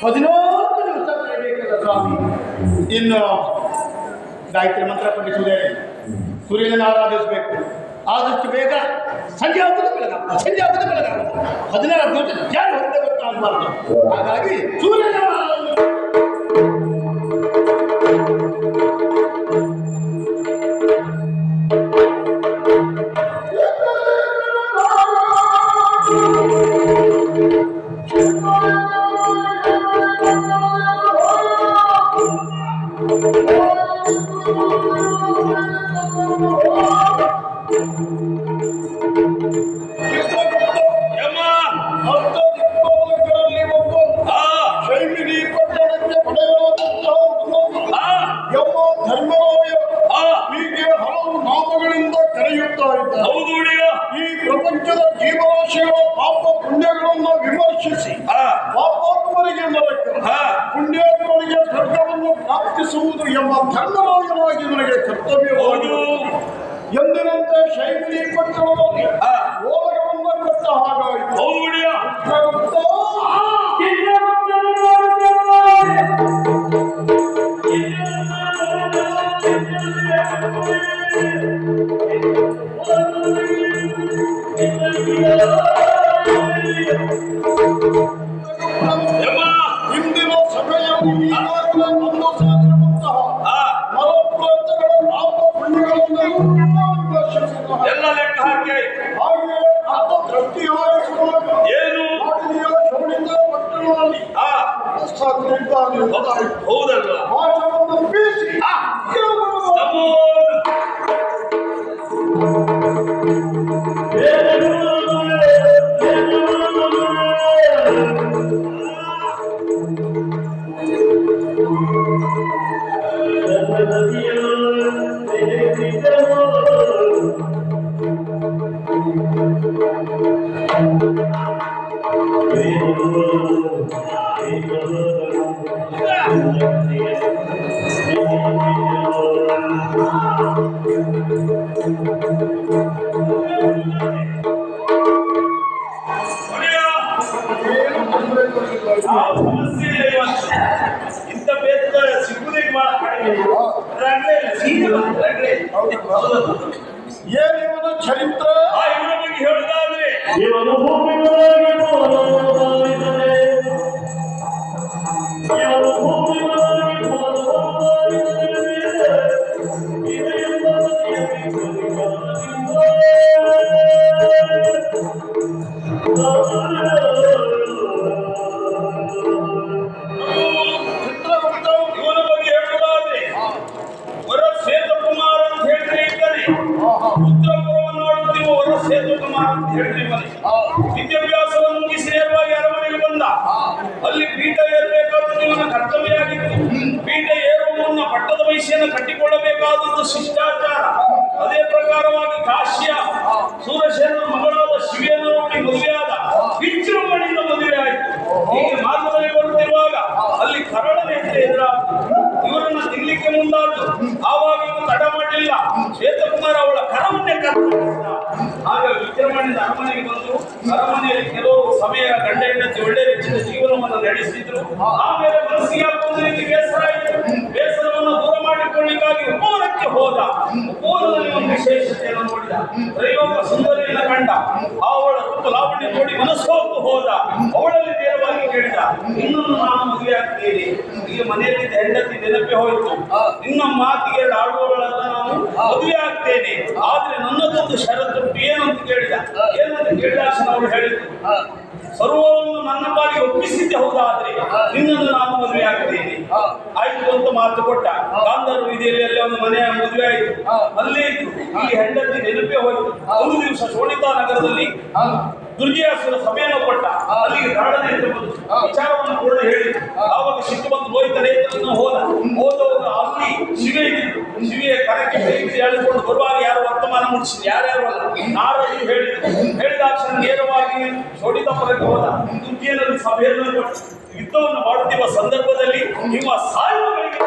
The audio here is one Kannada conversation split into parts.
14 ದಿವಸ ಕಳೆಯಬೇಕಲ್ಲ ಸ್ವಾಮಿ. ಇನ್ನು ಗಾಯತ್ರಿ ಮಂತ್ರ ಪಠಿಸುವುದೇ, ಸೂರ್ಯನ ಆರಾಧಿಸಬೇಕು. ಆದಷ್ಟು ಬೇಗ ಸಂಜೆ ಆಗುವುದು ಬೆಳಗಾಗುವುದು, ಸಂಜೆ ಆಗುವುದು ಬೆಳಗಾಗುವುದು. 16 ದಿವಸ ಯಾರು ಹೊರಗೆ ಗೊತ್ತಾಗಬಾರ್ದು. ಹಾಗಾಗಿ ಸೂರ್ಯನ ಈ ಪ್ರಪಂಚದ ಜೀವರಾಶಿಗಳ ಪಾಪ ಪುಣ್ಯಗಳನ್ನು ವಿಮರ್ಶಿಸಿ ಪಾಪಾತ್ಮರಿಗೆ ನರಕ, ಪುಣ್ಯಾತ್ಮರಿಗೆ ಸ್ವರ್ಗವನ್ನು ಪ್ರಾಪ್ತಿಸುವುದು ಎಂಬ ಧರ್ಮರಾಜನಾಗಿ ನನಗೆ ಕರ್ತವ್ಯವಾಗಿದೆ. ಎಂದಿನಂತೆ ಶೈಲಿ ಪಟ್ಟಣದಲ್ಲಿ ಓಲಗವನ್ನು ಕೊಟ್ಟ ಹಾಗಾಯಿತು. ಇಂದಿನ ಸಭೆಯಲ್ಲಿ ಈಗಾಗಲೇ ಒಂದು ಸೇರಿರುವಂತಹ ನವಪ್ರಾಂತಗಳ ಪಾಪ ಪುಣ್ಯಗಳನ್ನು ಎಲ್ಲ ಲೆಕ್ಕ ಹಾಕಿ ಹಾಗೆ ಅರ್ಧ ದೃಷ್ಟಿ ಹಾರಿಸುವಾಗ ಏನು ಶೋಣಿತ ಪಟ್ಟಣದಲ್ಲಿ ಹೌದಲ್ವ ಭಾಷವನ್ನು ಬೀಸಿ ಇಂಥ ಬೇತ ಸಿಗುವುದೇ ಏನಿವನ ಚರಿತ್ರೆ ಇವನ ಬಗ್ಗೆ ಹೇಳುವುದಾದ್ರೆ ಇವನು ಇವನ ಬಗ್ಗೆ ಹೇಳುವುದಾದ್ರೆ ವರ ಸೇತುಕುಮಾರ್ ಅಂತ ಹೇಳ್ತಾ ಇದ್ದಾನೆ. ಉತ್ತರಪುರವನ್ನು ನೋಡುತ್ತಿರುವ ವರ ಸೇತುಕುಮಾರ್ ಅಂತ ಹೇಳ್ತೀವಿ. ವಿದ್ಯಾಭ್ಯಾಸವನ್ನು ಮುಗಿಸಿ ನೇರವಾಗಿ ಅರಮನೆಗೆ ಬಂದ. ಅಲ್ಲಿ ಪೀಠ ಏರಬೇಕಾದದ್ದು ಇವನ ಕರ್ತವ್ಯವಾಗಿತ್ತು. ಪೀಠ ಏರುವ ಮುನ್ನ ಪಟ್ಟದ ವಯಸ್ಸಿಯನ್ನು ಕಟ್ಟಿಕೊಳ್ಳಬೇಕಾದದ್ದು ಶಿಷ್ಟಾಚಾರ. ಅದೇ ಪ್ರಕಾರವಾಗಿ ಕಾಶ್ಯ ಸೂರಸೇನ ಮಗಳಾದ ಶಿವೆಯನ್ನು ನೋಡಿ ಮದುವೆಯಾದ. ವಿಜೃಂಭಣೆಯಿಂದ ಮದುವೆ ಆಯಿತು. ಹೀಗೆ ಮಾರ್ಗದಲ್ಲಿ ಬರುತ್ತಿರುವಾಗ ಅಲ್ಲಿ ಕರಳನೆ ಎದುರಾಯಿತು. ಇವರನ್ನು ತಿನ್ನಲಿಕ್ಕೆ ಮುಂದಾದ್ದು. ಆವಾಗ ಇವರು ತಡ ಮಾಡಲಿಲ್ಲ. ಶ್ವೇತಕುಮಾರ್ ಅವಳ ಕರವನ್ನೇ ಕರೆದ. ಆಗ ವಿಜೃಂಭಣೆಯಿಂದ ಅರಮನೆಗೆ ಬಂದು ಅರಮನೆಯಲ್ಲಿ ಕೆಲವು ಸಮಯ ಗಂಡ ಹೆಂಡತಿ ಒಳ್ಳೆ ವೆಚ್ಚದ ಜೀವನವನ್ನು ನಡೆಸಿದ್ರು. ಆಮೇಲೆ ಮನಸ್ಸಿಗೆ ಒಂದು ರೀತಿ ಬೇಸರ ಆಯಿತು. ಬೇಸರವನ್ನು ದೂರ ಮಾಡಿಕೊಳ್ಳಿಕ್ಕಾಗಿ ಉಪವನಕ್ಕೆ ಹೋದ. ಉಪವನದಲ್ಲಿ ಒಂದು ವಿಶೇಷತೆಯನ್ನು ನೋಡಿದ. ತ್ರೈಲೋಕ ಸುಂದರಿಯನ್ನು ಕಂಡ. ಅವಳ ರೂಪ ಲಾವಣ್ಯ ನೋಡಿ ಮನಸ್ಸೋತು ಹೋದ. ಅವಳಲ್ಲಿ ನೇರವಾಗಿ ಕೇಳಿದ, ಇನ್ನೊಂದು ನಾನು ಮದುವೆ ಆಗ್ತೀನಿ. ಈಗ ಮನೆಯಲ್ಲಿ ಹೆಂಡತಿ ನೆನಪೇ ಹೋಯಿತು. ನಿನ್ನ ಮಾತಿಗೆ ಆಡುವವಳಲ್ಲ, ನಾನು ಮದುವೆ ಆಗ್ತೇನೆ. ಆದ್ರೆ ನನ್ನದೊಂದು ಷರತ್ತು ಏನಂತ ಕೇಳಿದ. ಏನಂತ ಕೇಳಿದ ಅವಳು ಹೇಳಿದ್ರು, ಸರ್ವವನ್ನು ನನ್ನ ಪಾಲಿಗೆ ಒಪ್ಪಿಸಿದ್ದೆ ಹೌದಾದ್ರೆ ನಿನ್ನನ್ನು ನಾನು ಮದುವೆ ಆಗ್ತೇನೆ. ಆಯ್ತು ಅಂತ ಮಾತು ಕೊಟ್ಟ. ಗಾಂಧಾರ ವಿಧಿಯಲ್ಲಿ ಒಂದು ಮನೆಯ ಮದುವೆ ಆಯಿತು. ಅಲ್ಲೇ ಇತ್ತು. ಈ ಹೆಂಡತಿ ನೆನಪೇ ಹೋಯಿತು. ಒಂದು ದಿವಸ ಶೋಣಿತಾ ನಗರದಲ್ಲಿ ದುರ್ಗಿಯಾಸುರ ಸಭೆಯನ್ನು ಕೊಟ್ಟ. ಅಲ್ಲಿಗೆ ಗಾಢನೆ ಅಂತ ಬಂತು. ವಿಚಾರವನ್ನು ಕೂಡ ಹೇಳಿ ಆವಾಗ ಸಿಟ್ಟು ಬಂದು ಲೋಹಿತನೇ ಹೋದವಾಗ ಅಲ್ಲಿ ಶಿವೆ ಇದ್ದಿದ್ದು. ಶಿವೆಯ ಕರಕ್ಕೆ ಕೈ ಹೇಳಿಕೊಂಡು ಬರುವಾಗ ಯಾರು ವರ್ತಮಾನ ಮುಟ್ಟಿಸಿದ್ರು, ಯಾರ್ಯಾರು ಅಲ್ಲ, ನಾರದು ಹೇಳಿದಾಕ್ಷಣ ನೇರವಾಗಿ ಶೋಣಿತಾಪುರಕ್ಕೆ ಹೋದ. ದುರ್ಗಿಯಲ್ಲಿ ಸಭೆಯನ್ನು ಕೊಟ್ಟು ಯುದ್ಧವನ್ನು ಮಾಡುತ್ತಿರುವ ಸಂದರ್ಭದಲ್ಲಿ ನಿಮ್ಮ ಸಾಯುವವರೆಗೆ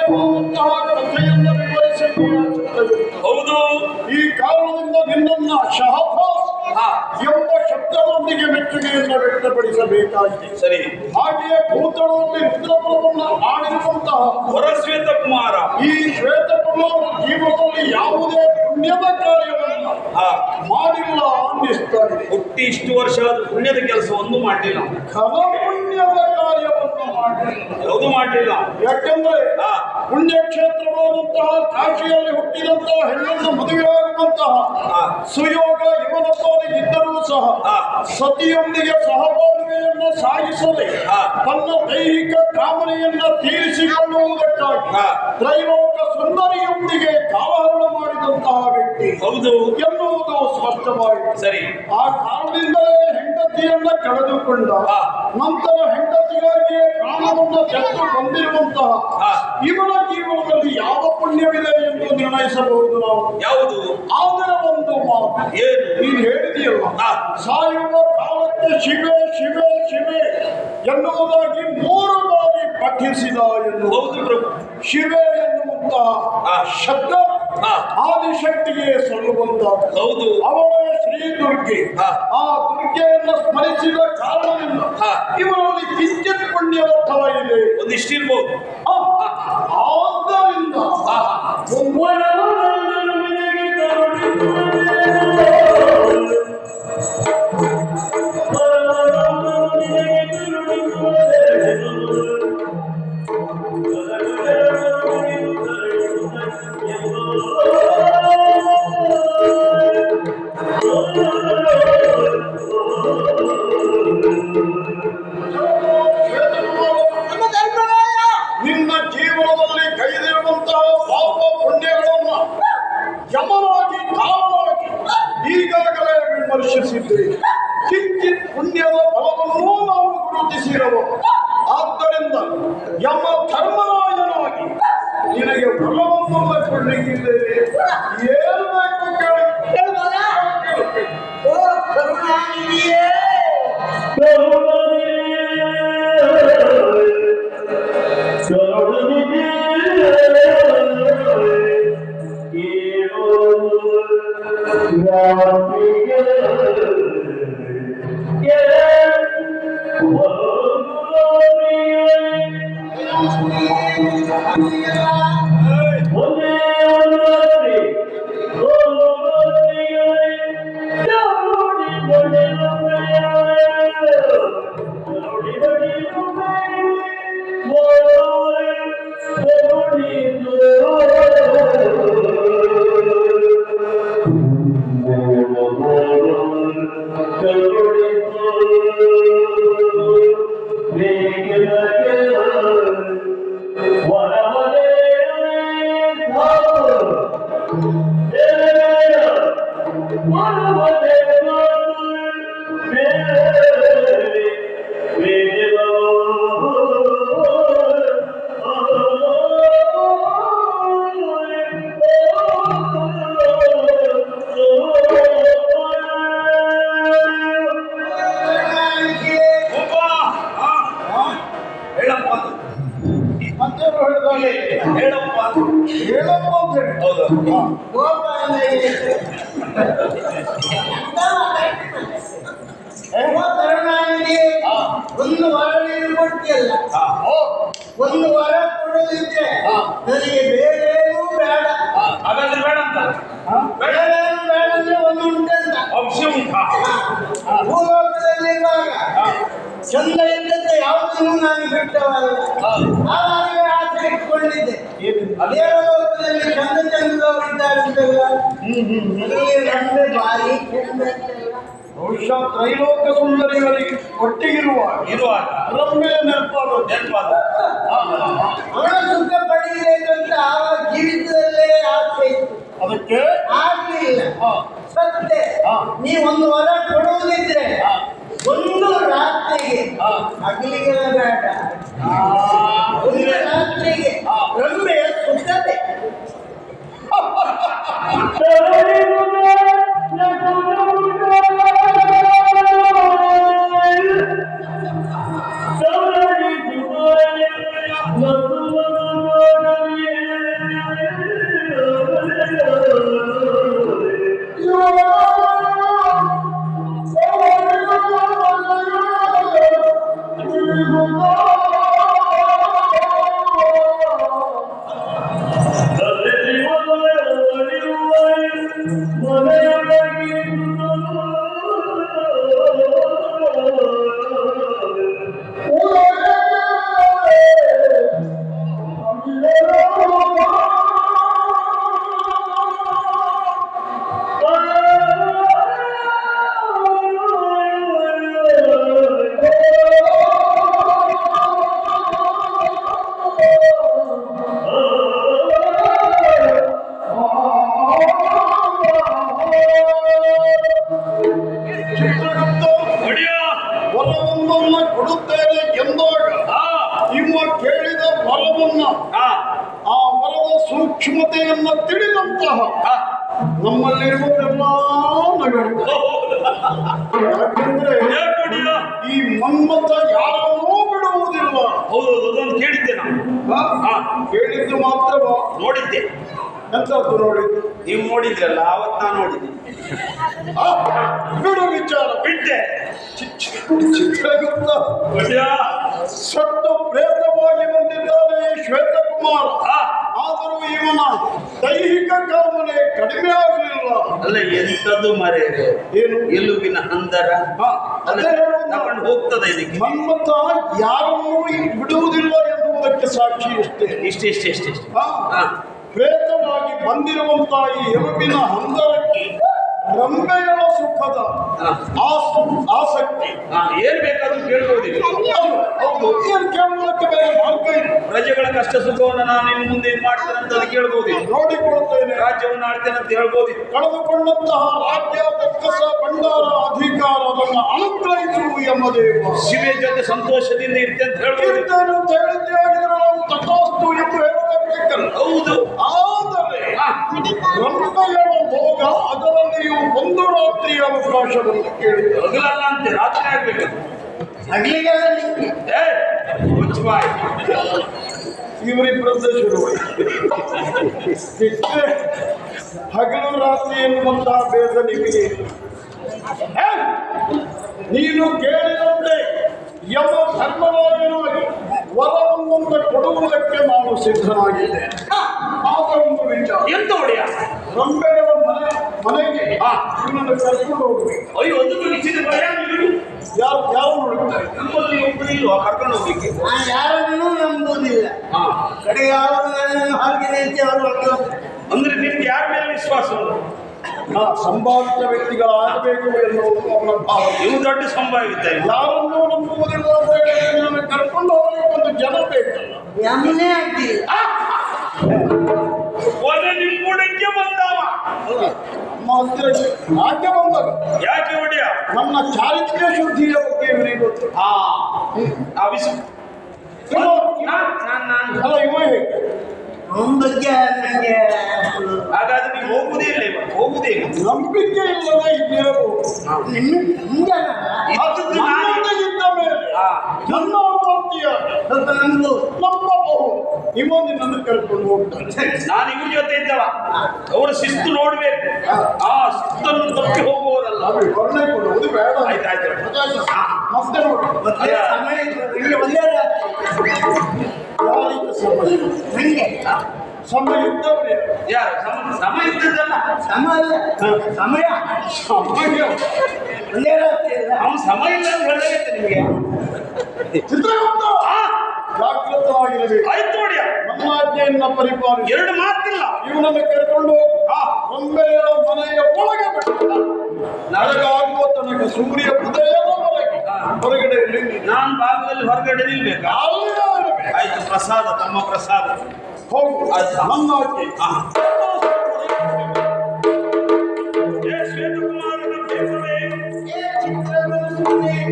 ಕಾರ್ಯವಾದಂತಹ ಕಥೆಯನ್ನು ವಿವರಿಸಬೇಕಾಗುತ್ತದೆ. ಹೌದು. ಈ ಕಾರಣದಿಂದ ನಿನ್ನನ್ನ ಶಹಬಾಸ್ ಎಂಬ ಶಬ್ದದೊಂದಿಗೆ ಮೆಚ್ಚುಗೆಯನ್ನು ವ್ಯಕ್ತಪಡಿಸಬೇಕಾಗಿದೆ. ಸರಿ. ಹಾಗೆಯೇ ಭೂತಳದಲ್ಲಿ ರುದ್ರಪುರವನ್ನು ಆಡಿರುವಂತಹ ವರಶ್ವೇತ ಕುಮಾರ ಈ ಶ್ವೇತಕುಮಾರ ಜೀವನದಲ್ಲಿ ಯಾವುದೇ ಪುಣ್ಯದ ಕಾರ್ಯವನ್ನು ಮಾಡಿಲ್ಲ ಅನ್ನಿಸ್ತಾ ಇದೆ. ಹುಟ್ಟಿ ಇಷ್ಟು ವರ್ಷ ಆದ ಪುಣ್ಯದ ಕೆಲಸ ಒಂದು ಮಾಡಲಿಲ್ಲ. ಘನ ಪುಣ್ಯದ ಕಾರ್ಯವನ್ನು ಮಾಡಲಿಲ್ಲ. ಯಾವುದು ಮಾಡಲಿಲ್ಲ. ಯಾಕೆಂದ್ರೆ ಪುಣ್ಯಕ್ಷೇತ್ರವಾದಂತಹ ಕಾಶಿಯಲ್ಲಿ ಹುಟ್ಟಿದಂತಹ ಹೆಣ್ಣನ್ನು ಮದುವೆಯಾಗುವಂತಹ ಸುಯೋಗ ಇವನ ಪಾಲಿಗಿದ್ದರೂ ಸಹ ಸತಿಯೊಂದಿಗೆ ಸಹಬಾಳ್ವೆಯನ್ನು ಸಾಗಿಸದೆ ತನ್ನ ದೈಹಿಕ ಕಾಮನೆಯನ್ನ ತೀರಿಸಿಕೊಳ್ಳುವುದಕ್ಕಾಗಿ ತ್ರೈಲೋಕ ಸುಂದರಿಯೊಂದಿಗೆ ಕಾಲಹರಣ ಮಾಡಿದಂತಹ ವ್ಯಕ್ತಿ ಹೌದು ಎನ್ನುವುದು ಸ್ಪಷ್ಟವಾಯಿತು. ಸರಿ. ಆ ಕಾರಣದಿಂದಲೇ ಹೆಂಡತಿಯನ್ನ ಕಳೆದುಕೊಂಡ ನಂತರ ಹೆಂಡತಿಗಾಗಿ ಪ್ರಾಣವನ್ನು ತೆಗೆದು ಬಂದಿರುವಂತಹ ಇವನ ಜೀವನದಲ್ಲಿ ಯಾವ ಪುಣ್ಯವಿದೆ ಎಂದು ನಿರ್ಣಯಿಸಬಹುದು ನಾವು. ಯಾವುದು? ಆದರೆ ಒಂದು ಮಾತು ನೀನು ಹೇಳಿದೆಯಲ್ಲ, ಸಾಯುವ ಕಾಲಕ್ಕೆ ಶಿವೆ ಶಿವೆ ಶಿವೆ ಎನ್ನುವುದಾಗಿ 3 ಬಾರಿ ಪಠಿಸಿದ ಎನ್ನುವುದು. ಶಿವೆ ಎನ್ನುವಂತಹ ಶಬ್ದ ಆದಿಶಕ್ತಿಗೆ ಸಲ್ಲುವಂತಹ. ಹೌದು. ಅವಳೇ ಶ್ರೀ ದುರ್ಗೆ. ಆ ದುರ್ಗೆಯನ್ನು ಸ್ಮರಿಸಿದ ಕಾರಣದಿಂದ ಇವರಲ್ಲಿ ಕಿಂಚಿತ್ ಪುಣ್ಯದ ಫಲ ಇದೆ. ಒಂದಿಷ್ಟಿರ್ಬೋದು. ಆದ್ದರಿಂದ ನಿನ್ನ ಜೀವನದಲ್ಲಿ ಕೈದಿರುವಂತಹ ಪಾಪ ಪುಣ್ಯಗಳನ್ನು ಯಮನಾಗಿ ಕಾಲವಾಗಿ ಈಗಾಗಲೇ ವಿಮರ್ಶಿಸಿದ್ರಿ. ಕಿಂಚಿತ್ ಪುಣ್ಯದ ಫಲವನ್ನೂ ನಾವು ಗುರುತಿಸಿರವು. ಆದ್ದರಿಂದ ಯಮ ಧರ್ಮರಾಯನಾಗಿ ನಿನಗೆ ಫಲವನ್ನು ಕೊಡಲಿಕ್ಕಿದ್ದೇವೆ. ಏನು ಬೇಕು ಕೇಳಿ. ಒಂದು ವಾರ ನೀನು ಕೊಡ್ತೀಯಲ್ಲ, ಒಂದು ವಾರ ಕೊಡೋದಿದ್ರೆ ನನಗೆ ಬೇರೇನೂ ಬೇಡ. ಹಾಗಾದ್ರೆ ಬೇಡ ಅಂತ ಬೇಡವೇನು ಬೇಡ ಅಂದ್ರೆ ಒಂದು ಉಂಟಂತ. ಭೂಲೋಕದಲ್ಲಿರುವಾಗ ಚಂದ ಇದ್ದದ್ದು ಯಾವುದನ್ನು ನಾನು ಬಿಟ್ಟವಲ್ಲ. ಆವಾಗ ಆಸೆ ಇಟ್ಕೊಂಡಿದ್ದೆ ದೇವಲೋಕದಲ್ಲಿ ಚಂದ ಚಂದದವರಿದ್ದಾರೆ ಅಂತಲ್ಲ, ನಮ್ಗೆ ಭಾರಿ ಚಂದ ಇತ್ತಲ್ಲ. ಬಹುಶಃ ತ್ರೈಲೋಕ ಸುಂದರಿಗಳಿಗೆ ಒಟ್ಟಿಗಿರುವಾಗ ರಮ್ಯ ನೆನಪಾದ ಅವಳ ಸುಖ ಪಡೆಯಬೇಕಂತ ಆವಾಗ ಜೀವಿತದಲ್ಲೇ ಆಸೆ ಇತ್ತು. ಅದಕ್ಕೆ ಆಗ್ಲಿಲ್ಲ. ಸತ್ಯ ನೀ ಒಂದು ವರ ಕೊಡುವುದಿದ್ರೆ ಒಂದು ರಾತ್ರಿಗೆ ಹಗಲಿಗೆಲ್ಲ ಬೇಡ, ಒಂದು ರಾತ್ರಿಗೆ ರಮ್ಯ ಸುಖತೆ. Love ಸೂಕ್ಷ್ಮತೆಯನ್ನು ತಿಳಿದಂತಹ ನಮ್ಮಲ್ಲಿರುವುದೆಲ್ಲ ನಗರ. ಯಾಕೆಂದ್ರೆ ಈ ಮನ್ಮಥ ಯಾರನ್ನೂ ಬಿಡುವುದಿಲ್ಲ. ಹೌದು, ಅದೊಂದು ಕೇಳಿದ್ದೆ ನಾನು. ಕೇಳಿದ್ದು ಮಾತ್ರವ? ನೋಡಿದ್ದೆ. ಎಂತದ್ದು ನೋಡಿದ್ದು? ನೀವು ನೋಡಿದ್ರಲ್ಲ, ಅವತ್ತು ನಾನು ನೋಡಿದ್ದೆ. ಬಿಡು ವಿಚಾರ. ಬಿಟ್ಟೆ. ಚಿತ್ರಗುಪ್ತ ಸತ್ತು ಪ್ರೇತವಾಗಿ ಬಂದಿದ್ದಾನೆ ಶ್ವೇತಕುಮಾರ. ಆದರೂ ಇವನ ದೈಹಿಕ ಕಾಮನೆ ಕಡಿಮೆ ಆಗಲಿಲ್ಲ. ಅಲ್ಲ, ಎಂತದ್ದು ಮರೆ ಏನು? ಎಲುಬಿನ ಅಂದರ ತಗೊಂಡು ಹೋಗ್ತದೆ ಇದಕ್ಕೆ. ಮನ್ಮಥ ಯಾರನ್ನೂ ಬಿಡುವುದಿಲ್ಲ ಎನ್ನುವುದಕ್ಕೆ ಸಾಕ್ಷಿ ಇಷ್ಟೇ. ಪ್ರೇತವಾಗಿ ಬಂದಿರುವಂತಹ ಈ ಎಲುಬಿನ ಹಂದರಕ್ಕೆ ರಂಬೆಗಳ ಸುಖದ ಆಸಕ್ತಿ ಏನ್ ಬೇಕಾದ್ರೂ ಕೇಳ್ಬೋದಿಲ್ಲ. ಹೌದು, ಏನ್ ಕೇಳುವುದಕ್ಕೆ ಬೇರೆ ಮಾರ್ಗ ಇಲ್ಲ. ಪ್ರಜೆಗಳ ಕಷ್ಟ ಸುಖವನ್ನು ನಾನು ಇನ್ನು ಮುಂದೆ ಇದು ಮಾಡ್ತೇನೆ ಅಂತ ಕೇಳ್ಬೋದಿಲ್ಲ. ನೋಡಿಕೊಳ್ತೇನೆ, ರಾಜ್ಯವನ್ನು ಆಡ್ತೇನೆ ಅಂತ ಹೇಳ್ಬೋದಿಲ್ಲ. ಕಳೆದುಕೊಂಡಂತಹ ರಾಜ್ಯ ಬೆಕ್ಕಸ ಭಂಡಾರ ಅಧಿಕಾರ ಅದನ್ನು ಅನುಗ್ರಹಿಸು ಯಮದೇವ. ಶಿವೆ ಜೊತೆ ಸಂತೋಷದಿಂದ ಇರ್ತೇನೆ ಅಂತ ಹೇಳ್ಬೋದು. ಇರ್ತೇನೆ ಅಂತ ಹೇಳಿದ್ದೆ ಆಗಿದ್ರೆ ನಾವು ತಥಾಸ್ತು ಎಂದು ಹೇಳಬೇಕಲ್ಲ. ಹೌದು. ಆದರೆ ರಂಬೆಗಳ ಭೋಗ ಅದರಲ್ಲಿಯೂ ಒಂದು ರಾತ್ರಿಯ ಅವಕಾಶವನ್ನು ಕೇಳಿದೆ. ಹಗಲಲ್ಲ ಅಂತೆ, ರಾತ್ರಿ ಆಗ್ಬೇಕು. ಹಗ್ಲಿಗೆಲ್ಲ ಇವರಿಬ್ಬರದ್ದೇ ಶುರುವಾಯಿತು. ಹಗಲು ರಾತ್ರಿ ಎನ್ನುವಂತಹ ಭೇದ ನಿಮಗೆ ನೀನು ಕೇಳಿದಂತೆ ಯಮ ಧರ್ಮರಾಯನಾಗಿ ವರವೊಂದನ್ನು ಕೊಡುವುದಕ್ಕೆ ನಾನು ಸಿದ್ಧನಾಗಿದ್ದೆ. ಆಗ ಒಂದು ವಿಚಾರ. ಎಂತ ಒಡೆಯ? ರಂಬೆಗಳ ಮನೆಗೆ ಇವನನ್ನು ಕರ್ಕೊಂಡು ಹೋಗ್ಬೇಕು. ಅಯ್ಯೋ, ಒಂದು ನಿಶ್ಚಿತ ಭಯ. ಯಾರು ನೋಡುತ್ತಾರೆ? ನಮ್ಮಲ್ಲಿ ಒಬ್ಬರು ಇಲ್ವಾ ಕರ್ಕೊಂಡು ಹೋಗ್ಲಿಕ್ಕೆ? ಯಾರನ್ನೂ ನಂಬುವುದಿಲ್ಲ. ಕಡೆ ಯಾರು ಹಾಗೆ ಅವರು ಅಂದ್ರೆ ನಿಮ್ಗೆ ಯಾರ ಮೇಲೆ ವಿಶ್ವಾಸ ಉಂಟು? ಸಂಭಾವಿತ ವ್ಯಕ್ತಿಗಳಾಗಬೇಕು ಎನ್ನುವುದು ಅವನ ಭಾವನೆ. ಇವು ದೊಡ್ಡ ಸಂಭಾವಿತ. ಯಾರನ್ನೂ ನಂಬುವುದಿಲ್ಲ ಅಂತ ಕರ್ಕೊಂಡು ಹೋಗಲಿಕ್ಕೆ ಒಂದು ಜನ ಬೇಕಲ್ಲ. ಯಮನೇ ಆಗ್ತಿಲ್ಲ. ಒಳ್ಳೆ ನಿಮ್ಮ ಕೂಡಕ್ಕೆ ಬಂದವ ನಮ್ಮ ಹತ್ತಿರ ಯಾಕೆ ಬಂದಾಗ ಯಾಕೆ ಒಡೆಯ? ನನ್ನ ಚಾರಿತ್ರ್ಯ ಶುದ್ಧಿಯ ಬಗ್ಗೆ ಇವರಿಗೆ ಗೊತ್ತು. ಅಲ್ಲ, ಇವ ಹೇಗೆ ಅವನ ಬಗ್ಗೆ ನನಗೆ ಹಾಗಾದ್ರೆ ನೀವು ಹೋಗುವುದೇ ಇಲ್ಲ. ಇವಾಗ ಹೋಗುವುದೇ ಇಲ್ಲ. ನಂಬಿಕೆ ಇಲ್ಲದೆ ಇದ್ದೇವು. ಇದ್ದ ಮೇಲೆ ನನ್ನ ಅನುಮತಿಯ ನಂಬಬಹುದು. ನಿಮ್ಮೊಂದಿನನ್ನು ಕರ್ಕೊಂಡು ಹೋಗ್ತಾರೆ. ನಾನು ಇವ್ರ ಜೊತೆ ಇದ್ದವ. ಅವರ ಶಿಸ್ತು ನೋಡ್ಬೇಕು. ಆ ಶಿಸ್ತನ್ನು ತಪ್ಪಿ ಹೋಗುವವರಲ್ಲ. ವರ್ಣೆ ಕೊಡುವುದು ಬೇಡ. ಆಯ್ತಾಯ್ತು. ಮತ್ತೆ ನೋಡಿ, ಸಮಯ ಇಲ್ಲಿ ಒಂದೇ ಯಾರಿಗೆ ಸಮಯ ನನಗೆ ಸಮಯ ಇದ್ದವರೇ ಯಾರು ಸಮಯ ಇದ್ದದ್ದಲ್ಲ. ಸಮಯ ಸಮಯ ಸಮಯ ಒಂದೇ ರಾತ್ರಿ ಇಲ್ಲ. ಅವನು ಸಮಯ ಇಲ್ಲ ಅಂತ ಹೇಳಿದ್ರೆ ನಿಮಗೆ ಚಿತ್ರಗುಪ್ತ ಜಾಗೃತವಾಗಿರಬೇಕು. ಆಯ್ತು ನೋಡಿಯ, ನಮ್ಮ ಆಜ್ಞೆಯನ್ನ ಪರಿಪಾಲಿಸಿ. ಎರಡು ಮಾತಿಲ್ಲ. ಇವನನ್ನು ಕರ್ಕೊಂಡು ಗೊಂಬೆಯ ಮನೆಯ ಒಳಗೆ ಬಿಟ್ಟು ನಡೆಗಾಗುವ ತನಕ ಸೂರ್ಯ ಉದಯದವರೆಗೆ ಹೊರಗಡೆ ನಾನು ಭಾಗದಲ್ಲಿ ಹೊರಗಡೆ ನಿಲ್ಬೇಕಾ? ಆಯ್ತು, ಪ್ರಸಾದ, ತಮ್ಮ ಪ್ರಸಾದ. ಹೋಗು. ನನ್ನ ಆಜ್ಞೆ. ಶ್ವೇತಕುಮಾರನ ಬೇಸರವೇ?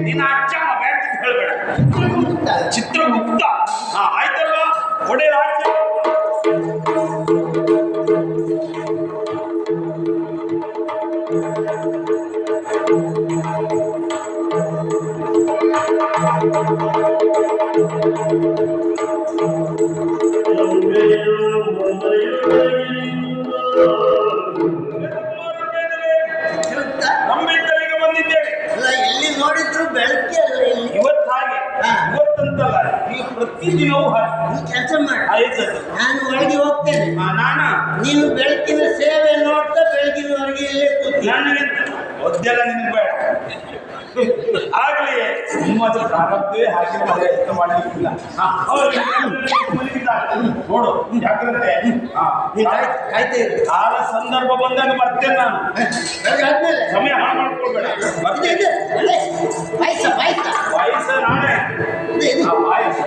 ನಿನ್ನ ಅಜ್ಜ ಬೇಡ ಅಂತ ಹೇಳ್ಬೇಡ. ಚಿತ್ರಗುಪ್ತ. ಆಯ್ತಲ್ವಾ? ಒಡೆ ರಾಜ್ಯ. ನಮ್ಮಿದ್ದರಿಗೆ ಬಂದಿದ್ದೇವೆ. ಅಲ್ಲ, ಎಲ್ಲಿ ನೋಡಿದ್ರು ಬೆಳಕೆ ಅಲ್ಲ ಇಲ್ಲಿ. ಇವತ್ತು ಹಾಗೆ, ಇವತ್ತಂತಲ್ಲ, ಈ ಪ್ರತಿದಿನವೂ ಹಾಗೆ. ಕೆಲಸ ಮಾಡಿ. ಆಯ್ತದು. ನಾನು ಒಳಗೆ ಹೋಗ್ತೇನೆ. ನಾನಾ ನೀನು ಬೆಳಕಿನ ಸೇವೆ ನೋಡ್ತಾ ಬೆಳಗಿನವರೆಗೆ ಇಲ್ಲೇ ಕೂತಿ. ನನಗೆ ಒದ್ದೆಲ್ಲ ನಿನ್ಗೆ ಬೇಡ. ಆಗಲಿ, ನಿಮ್ಮ ಪ್ರಾರಬ್ಧವೇ ಹಾಗೆ ಪ್ರಯತ್ನ ಮಾಡಲಿಕ್ಕಿಲ್ಲ. ನೋಡು, ಜಾಗ್ರತೆ. ಕಾಯ್ತಾ ಇರು. ಆದ ಸಂದರ್ಭ ಬಂದಾಗ ಬರ್ತೇನೆ ನಾನು. ಬೆಳಗಾದ್ಮೇಲೆ ಸಮಯ ಹಾಳು ಮಾಡ್ಕೊಳ್ಬೇಡ. ಇದು ಅಲ್ಲೇ ಪಾಯಸ ಪಾಯಸ ಪಾಯಸ ನಾಳೆ. ಇದು ಪಾಯಸ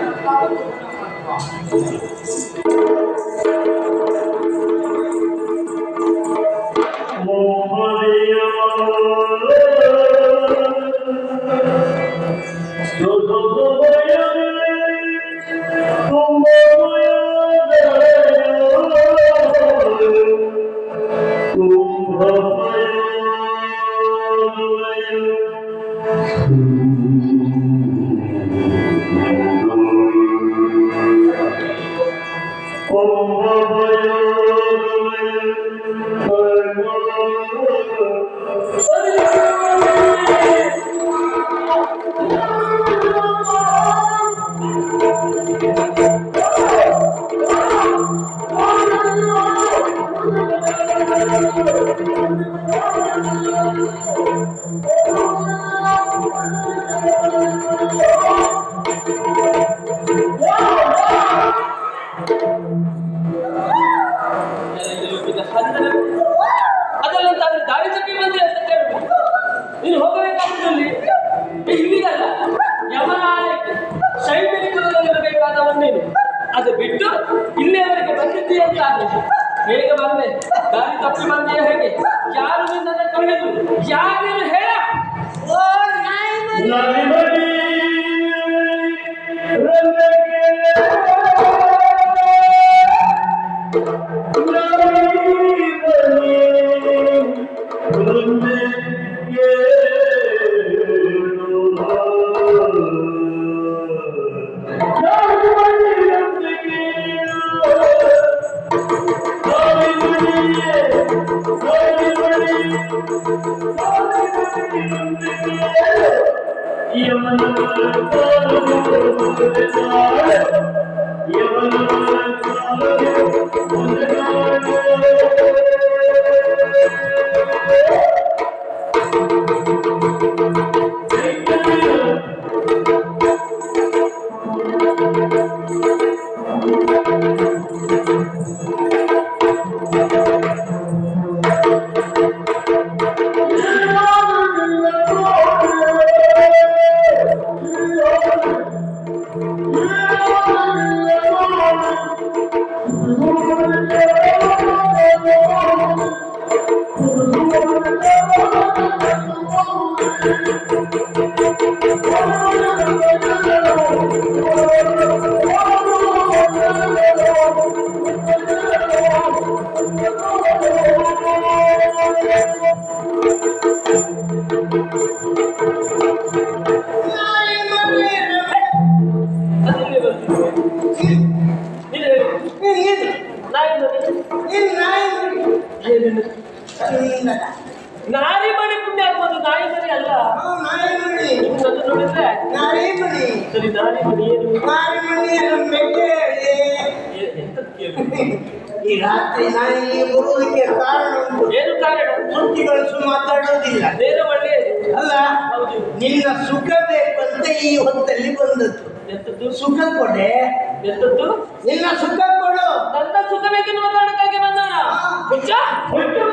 ಅದಲ್ಲಂತಾದ್ರೆ ದಾರಿ ತಪ್ಪಿ ಬಂದ್ರೆ ಅಂತ ಕೇಳಬೇಕು. ನೀನು ಹೋಗಬೇಕಾದಲ್ಲಿ ಇಲ್ಲಿಗಲ್ಲ, ಯಮನಾಯಕ ಸೈನಿಕರಲ್ಲಿರಬೇಕಾದವನ್ ನೀನು. ಅದು ಬಿಟ್ಟು ಇಲ್ಲಿಯವರೆಗೆ ಬಂದಿದ್ದೀಯ ಅಂತ ಆಗಬೇಕು. ಹೇಗೆ ಬಂದೆ? ದಾರಿ ತಪ್ಪಿ ಬಂದೆಯ ಹೇಗೆ? ಯಾರು ನಿನ್ನನ್ನು ಕಳೆದು ಯಾರು ಹೇಳ? ನಾಯಿ ಮನೆ ಪುಣ್ಯ ಆಗ್ಬೋದು, ನಾಯಿ ಮನೆ ಅಲ್ಲ. ನೋಡಿದ್ರೆ ಸರಿ, ನಾಯಿ ಮನೆ ಈ ರಾತ್ರಿ ನಾನು ಇಲ್ಲಿ ಬರುವುದಕ್ಕೆ ಕಾರಣ ಉಂಟು. ಏನು ಕಾರಣ? ಸುದ್ದಿಗಳಿಸು ಮಾತಾಡೋದಿಲ್ಲ. ಬೇರೆ ಒಳ್ಳೆಯದು ಅಲ್ಲ, ನಿನ್ನ ಸುಖ ಬೇಕಂತ ಈ ಹೊತ್ತಲ್ಲಿ ಬಂದದ್ದು. ಎಂತದ್ದು ಸುಖ ಕೊಡೆ. ಎಂತದ್ದು? ನಿನ್ನ ಸುಖ ಕೊಡು. ನನ್ನ ಸುಖ ಬೇಕೆಂದು ಮಾತಾಡೋದಕ್ಕೆ ಬಂದವನ ಹುಚ್ಚ. ಹುಚ್ಚು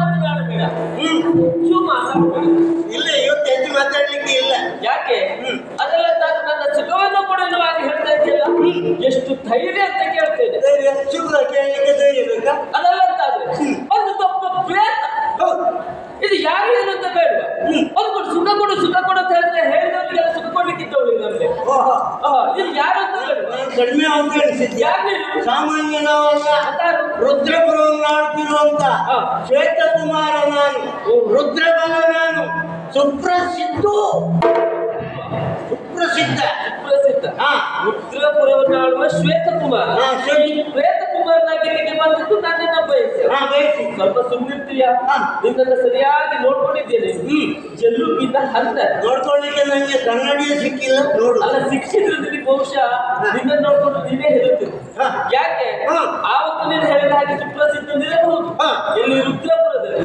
ಮಾತನಾಡಬೇಡ, ಹುಚ್ಚು ಮಾತಾಡಬೇಡ. ಇಲ್ಲ, ಇವತ್ತು ಹೆಚ್ಚು ಮಾತಾಡ್ಲಿಕ್ಕೆ ಇಲ್ಲ. ಯಾಕೆ? ಅದೆಲ್ಲ ತಾನು ನನ್ನ ಸುಖವನ್ನು ಕೊಡಲು ಆಗಿ ಹೇಳ್ತಾ ಇದೆಯಲ್ಲ, ಎಷ್ಟು ಧೈರ್ಯ ಅಂತ ಕೇಳ್ತೇನೆ. ಸುಖ ಕೇಳಲಿಕ್ಕೆ ಧೈರ್ಯ ಬೇಕಾ? ಅದೆಲ್ಲ ಅಂತಾದ್ರೆ ಒಂದು ತಪ್ಪು ಪ್ರಯತ್ನ. ಇದು ಯಾರು ಏನು ಅಂತ ಬೇಡ. ಒಂದು ಸುಖ ಕೊಡು ಸುಖ ಕೊಡು ಅಂತ ಹೇಳಿದ್ರೆ ಹೇಳಿದವರಿಗೆಲ್ಲ ಸುಖ ಕೊಡ್ಲಿಕ್ಕಿದ್ದವಳು ನಮಗೆ. ಇದು ಯಾರು ಅಂತ ಬೇಡ. ಕಡಿಮೆ ಅಂತ ಅನಿಸಿದ್ದೆ. ಯಾರು ನೀನು? ಸಾಮಾನ್ಯನವಲ್ಲ, ರುದ್ರಪುರವನ್ನು ಆಡ್ತಿರುವಂತ ಶ್ವೇತಕುಮಾರ ನಾನು, ರುದ್ರಬಲ ನಾನು, ಸುಪ್ರಸಿದ್ಧ ರುದ್ರಪುರವನ್ನು ಆಳುವ ಶ್ವೇತಕುಮಾರ. ಶ್ವೇತಕುಮಾರನಾಗಿ ಇಲ್ಲಿಗೆ ಬಂದದ್ದು ನನ್ನನ್ನ ಬಯಸಿ. ಸ್ವಲ್ಪ ಸುಮ್ಮನಿರ್ತೀಯ? ನಿನ್ನನ್ನು ಸರಿಯಾಗಿ ನೋಡ್ಕೊಂಡಿದ್ದೇನೆ. ಜಲ್ಲುಬಿನ ಹಂತ ನೋಡ್ಕೊಳ್ಳಿಕ್ಕೆ ನನಗೆ ಕನ್ನಡಿಯೇ ಸಿಕ್ಕಿಲ್ಲ. ನೋಡು, ಅಲ್ಲ, ಶಿಕ್ಷಿದ್ರು ನಿನಗೆ ಬಹುಶಃ ನಿನ್ನನ್ನು ನೋಡ್ಕೊಂಡು ನೀನೇ ಹೇಳುತ್ತೀನಿ. ಯಾಕೆ? ಆವತ್ತು ನೀನು ಹೇಳಿದ ಹಾಗೆ ಸುಪ್ರಸಿದ್ಧನಿರಬಹುದು ಇಲ್ಲಿ ರುದ್ರಪುರದಲ್ಲಿ.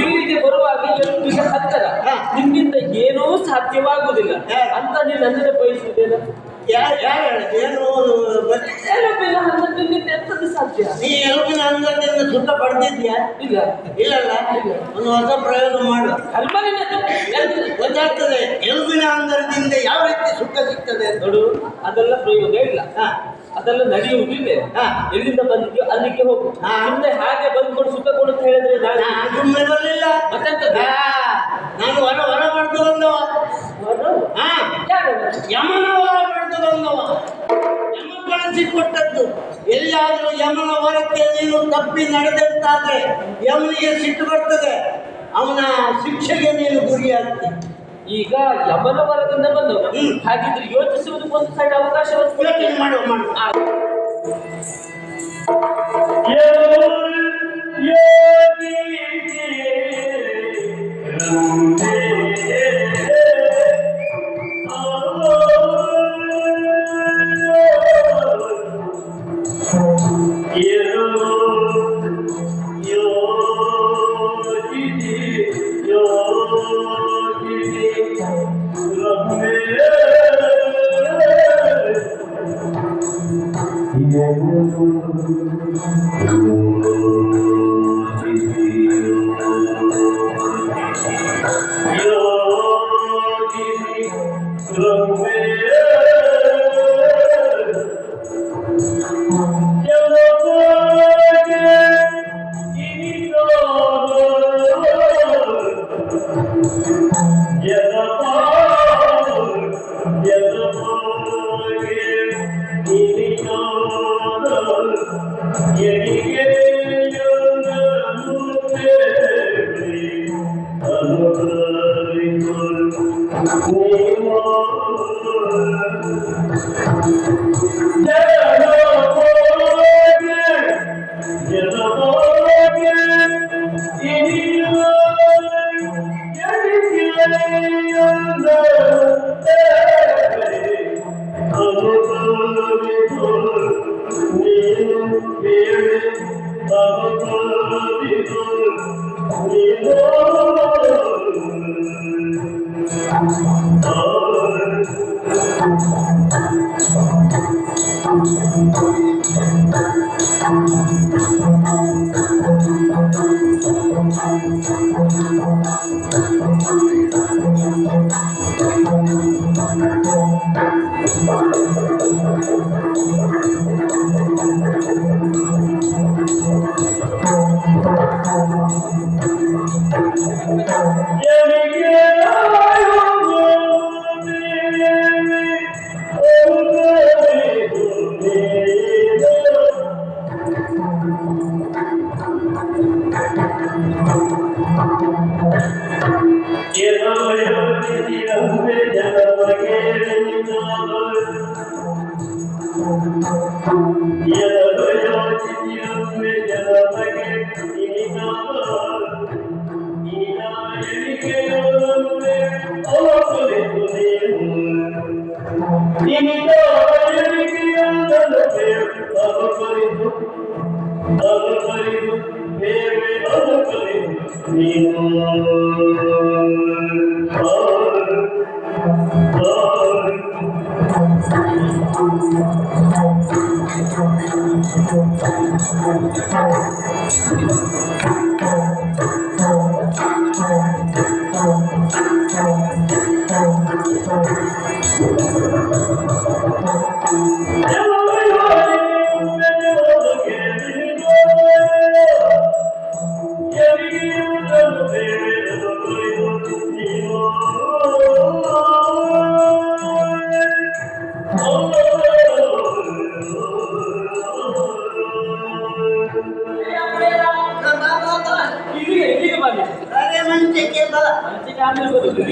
ಇಲ್ಲಿಗೆ ಬರುವಾಗ ಜಲ್ಲುಬಿನ ಹತ್ತರ ನಿನ್ನಿಂದ ಏನೂ ಸಾಧ್ಯವಾಗುವುದಿಲ್ಲ ಅಂತ ನೀನು ನನ್ನನ್ನು ಬಯಸುವುದೇನ? ಎಲುಬಿನ ಹಂತದಿಂದ ಎಂತದ್ದು ಸಾಧ್ಯ? ನೀ ಎಲುಬಿನ ಹಂತದಿಂದ ಸುಖ ಪಡೆದಿದ್ಯಾ? ಇಲ್ಲ. ಇಲ್ಲಲ್ಲ, ಒಂದು ಹೊಸ ಪ್ರಯೋಗ ಮಾಡು. ಗೊತ್ತಾಗ್ತದೆ ಎಲುಬಿನ ಹಂತದಿಂದ ಯಾವ ರೀತಿ ಸುಖ ಸಿಗ್ತದೆ. ನೋಡು, ಅದೆಲ್ಲ ಪ್ರಯೋಗ ಇಲ್ಲ, ಅದೆಲ್ಲ ನಡೆಯುವುದಿಲ್ಲ. ಎಲ್ಲಿಂದ ಬಂದಿದ್ಯೋ ಅಲ್ಲಿಗೆ ಹೋಗು. ಸುಮ್ಮನೆ ಹಾಗೆ ಬಂದ್ಕೊಂಡು ಸುಖ ಕೊಡು ಅಂತ ಹೇಳಿದ್ರೆ ನಾನು ಸುಮ್ಮನೆ ಬರಲಿಲ್ಲ. ನಾನು ಹೊರ ಹೊರ ಮಾಡ್ತು ಬಂದವ. ಯಾರು? ಯಮನವ ಬಂದವ ಯಮ ಕಳಿಸಿಕೊಟ್ಟದ್ದು. ಎಲ್ಲಿಯಾದ್ರೂ ಯಮನ ಹೊರಕ್ಕೆ ನೀನು ತಪ್ಪಿ ನಡೆದಂತಾದ್ರೆ ಯಮನಿಗೆ ಸಿಟ್ಟು ಬರ್ತದೆ, ಅವನ ಶಿಕ್ಷೆಗೆ ನೀನು ಗುರಿಯಾಗ್ತಿ. ಈಗ ಯಮನ ವರದಿಂದ ಬಂದವ, ಹಾಗಿದ್ರೆ ಯೋಚಿಸುವುದಕ್ಕೆ ಒಂದು ಸೈಡ್ ಅವಕಾಶ ಯೋಚನೆ ಮಾಡುವ. ಇಲ್ಲಿಗೆ ಬನ್ನಿ. ಮಂಚಕ್ಕೆ ಬಲ ಮಂಚಿಗೆ ಆಮೇಲೆ ಬರುದು.